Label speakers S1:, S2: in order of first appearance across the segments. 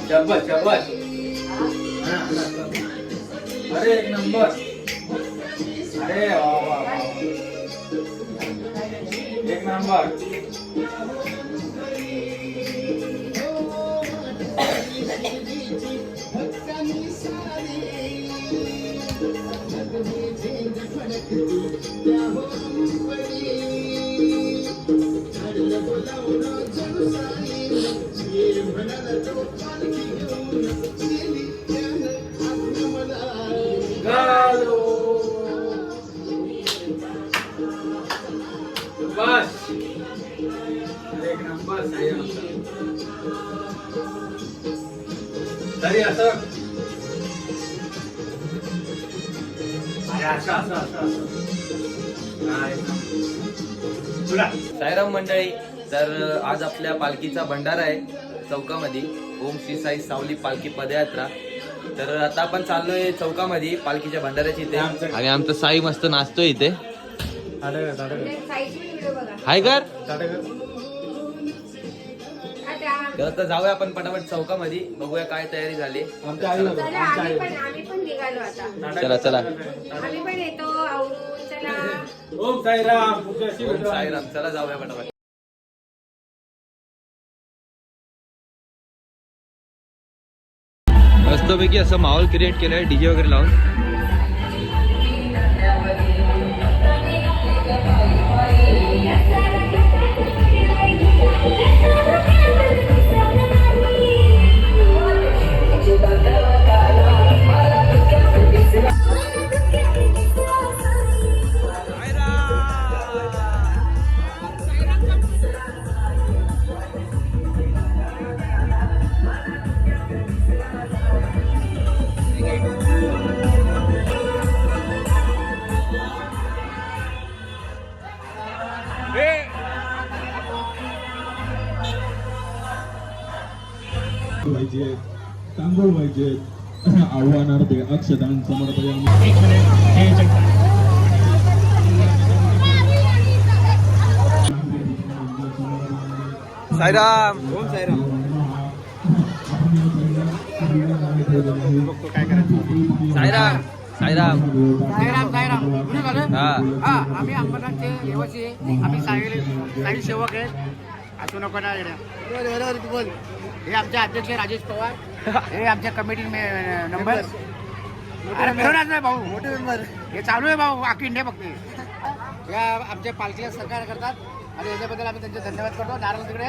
S1: शाबाश शाबाश. अरे एक नंबर. अरे वा वा वा. एक नंबर. बस एक नंबर. सही तरी असं. अरे असं असं असं असं.
S2: साईराम मंडळी, तर आज आपल्या पालखीचा भंडारा आहे चौकामध्ये. ओम श्री साई सावली पालखी पदयात्रा. तर आता आपण चाललोय चौकामध्ये पालखीच्या भंडाऱ्याची इथे, आणि आमचा साई मस्त नाचतोय इथे. हाय कर. तर आता जाऊया आपण पटापट चौकामध्ये, बघूया काय तयारी झाली. चला चला.
S1: ओम साईराम.
S2: ओम साईराम. चला जाऊया पटापट. मस्तपैकी असं माहोल क्रिएट केलंय डीजे वगैरे लावून.
S3: पाहिजे, तांदूळ पाहिजे. आव्हानार्थे अक्षदान समर्पयामि.
S2: साईराम.
S1: ओम साईराम.
S2: साईराम. साईराम.
S4: साईराम साईराम.
S2: हा.
S4: आम्ही अंबरनाथचे रहिवासी आहे. आम्ही साई सेवक आहेत. असू नको ना बरोबर तू बोल. हे आमचे अध्यक्ष राजेश पवार. हे आमच्या कमिटी नंबर. अरे मिळवणार नाही भाऊ. मोठे मेंबर हे चालू आहे भाऊ. आखी इंडिया बघते. या आमच्या पालखीला सहकार्य करतात आणि याच्याबद्दल आम्ही त्यांचे धन्यवाद करतो. नारळ तिकडे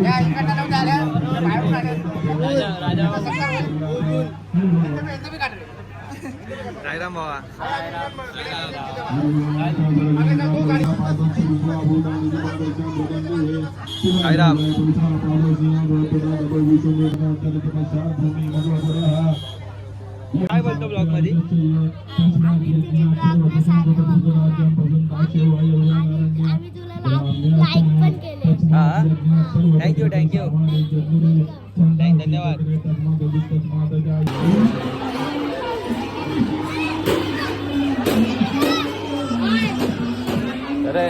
S4: या इकडनं नव्हतं आल्या बाहेरून आल्या.
S2: साईराम बाबा. साईराम. काय बोलतो ब्लॉग मध्ये. हा. Thank you thank you. धन्यवाद. अरे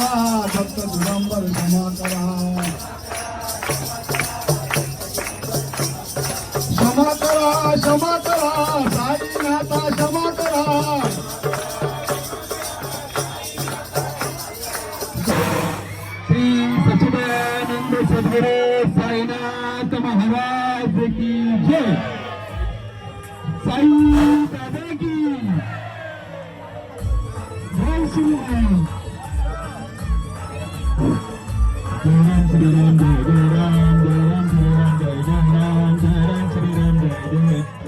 S3: करा भक्त दिगंबर क्षमा करा क्षमा करा क्षमा करा साईनाथा क्षमा करा श्री सच्चिदानंद सद्गुरु साईनाथ महाराज की जय साई दादा की जय श्री राम जय राम जय राम जय राम जय राम जय राम जय राम जय राम श्री राम जय जय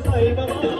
S3: साई बाबा